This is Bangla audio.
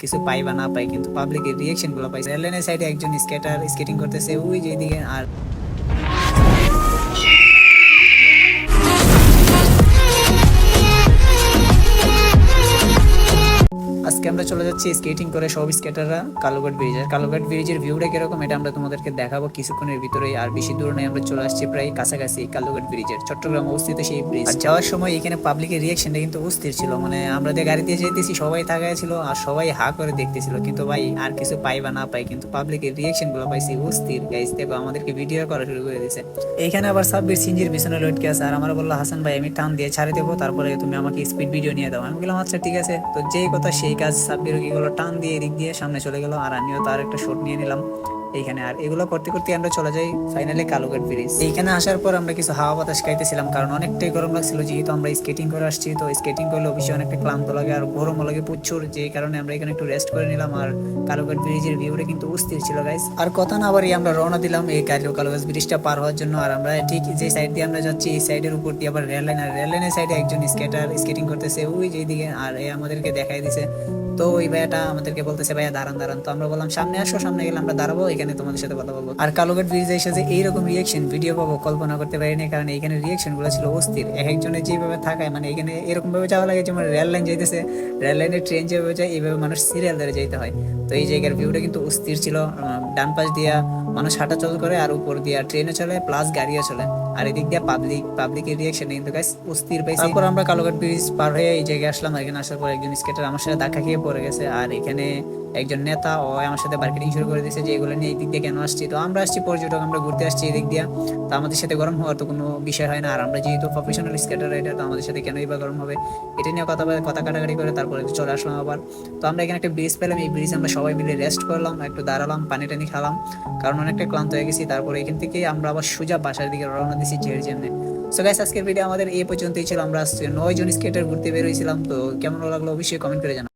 কিছু পাই বা না পাই, কিন্তু পাবলিকের রিয়েকশন গুলো পাই। রেল লাইনের সাইডে একজন স্কেটিং করতেছে ওই যে দিকে। আর আজকে আমরা চলে যাচ্ছি স্কেটিং করে সব স্কেটাররা কালুঘাট ব্রিজে। কালুঘাট ব্রিজের ভিউটা কিরকম এটা আমরা তোমাদেরকে দেখাবো কিছুক্ষণের ভিতরেই। আর বেশি দূর নেই, আমরা চলে আসছি প্রায় কাছাকাছি কালুঘাট ব্রিজের, চট্টগ্রাম অবস্থিত সেই ব্রিজ। আর যাওয়ার সময় এখানে পাবলিকের রিয়াকশনটা কিন্তু অস্থির ছিল, মানে আমরা যে গাড়ি দিয়ে যেতেছি সবাই তাকায় ছিল আর সবাই হা করে দেখতেছিল, কিন্তু ভাই আর কিছু পাই বা না পাই, কিন্তু পাবলিকের রিয়াকশন গুলো পাইছি অস্থির। গাইস দেখো আমাদেরকে ভিডিও করা শুরু করে দিয়েছে। এইখানে আবার সাব্বির সিঞ্জির পিছনে লটকে আছে, আর আমার বললো হাসান ভাই আমি টান দিয়ে ছাড়ে দেবো, তারপরে তুমি আমাকে স্পিড ভিডিও নিয়ে দাও। আমি বললাম আচ্ছা ঠিক আছে। তো যেই কথা সেই কাজ, সাব্বির কি গুলো টান দিয়ে এদিক দিয়ে সামনে চলে গেল, আর আমিও তার একটা শট নিয়ে নিলাম এইখানে। আর এগুলো করতে করতে আমরা চলে যাই ফাইনালি কালুঘাট ব্রিজ। এইখানে আসার পর আমরা কিছু হাওয়া বাতাস খাইতেছিলাম, কারণ অনেকটাই গরম লাগছিল, যেহেতু আমরা স্কেটিং করে আসছি। তো স্কেটিং করলে অবশ্যই অনেকটা ক্লান্ত লাগে আর গরমও লাগে প্রচুর, যে কারণে আমরা এখানে একটু রেস্ট করে নিলাম। আর কালুঘাট ব্রিজের ভিউটা কিন্তু অস্থির ছিল গাইস। আর কথা না বাড়িয়ে আমরা রওনা দিলাম এই কালুঘাট ব্রিজটা পার হওয়ার জন্য। আর আমরা ঠিক যে সাইড দিয়ে আমরা যাচ্ছি এই সাইডের উপর দিয়ে আবার রেল লাইন, আর রেল লাইনের সাইডে একজন স্কেটিং করতেছে ওই যে দিকে, আর এ আমাদেরকে দেখাই দিছে। তো ওই ভাইয়াটা আমাদেরকে বলতেছে ভাইয়া দাঁড়ান দাঁড়ান। তো আমরা বললাম সামনে আসো, সামনে গেলে আমরা দাঁড়াবো, এখানে তোমাদের সাথে কথা বলবো। আর কালুঘাট ব্রিজে এসে যে এইরকম রিয়েকশন ভিডিও পাবো কল্পনা করতে পারিনি, কারণ এখানে রিয়েকশন গুলো ছিল অস্থির। এক একজনের যেভাবে থাকায়, মানে এখানে এরকম ভাবে যাওয়া লাগে যেমন রেল লাইন যাইতেছে, রেল লাইনের ট্রেন যেভাবে যায় এইভাবে মানুষ সিরিয়াল ধরে যাইতে হয়। তো এই জায়গার ভিউটা কিন্তু অস্থির ছিল। ডান পাশ দিয়া মানুষ হাঁটা চল করে, আর উপর দিয়া ট্রেনে চলে প্লাস গাড়িও চলে। আর এদিক দিয়ে পাবলিকের রিয়েকশন কিন্তু গাইস অস্থির পাইছি। তারপর আমরা কালুঘাট ব্রিজ পার হয়ে এই জায়গায় আসলাম। এখানে আসার পর একজন স্কেটার আমার সাথে ধাক্কা খেয়ে পড়ে গেছে, আর এখানে একজন নেতা ও আমার সাথে মার্কেটিং শুরু করে দিয়েছে যে এগুলো নিয়ে এই দিক দিয়ে কেন আসছি। তো আমরা আসছি পর্যটক, আমরা ঘুরতে আসছি এদিক দিয়ে, তো আমাদের সাথে গরম হওয়ার তো কোনো বিষয় হয় না। আর আমরা যেহেতু প্রফেশনাল স্কেটার রাইডার, তো আমাদের সাথে কেনই বা গরম হবে, এটা নিয়ে কথা কাটাকাটি করে তারপরে চলে আসলাম আবার। তো আমরা এখানে একটা ব্রিজ পেলাম, এই ব্রিজে আমরা সবাই মিলে রেস্ট করলাম, একটু দাঁড়ালাম, পানি টানি খেলাম, কারণ অনেকটা ক্লান্ত হয়ে গেছি। তারপরে এখান থেকে আমরা আবার সোজা বাসার দিকে রওনা দিছি ঝেড় জন্য। সো গাইস আজকের ভিডিও আমাদের এই পর্যন্তই ছিল। আমরা 9 জন স্কেটার ঘুরতে বের হয়েছিলাম। তো কেমন লাগলো অবশ্যই কমেন্ট করে জানাও।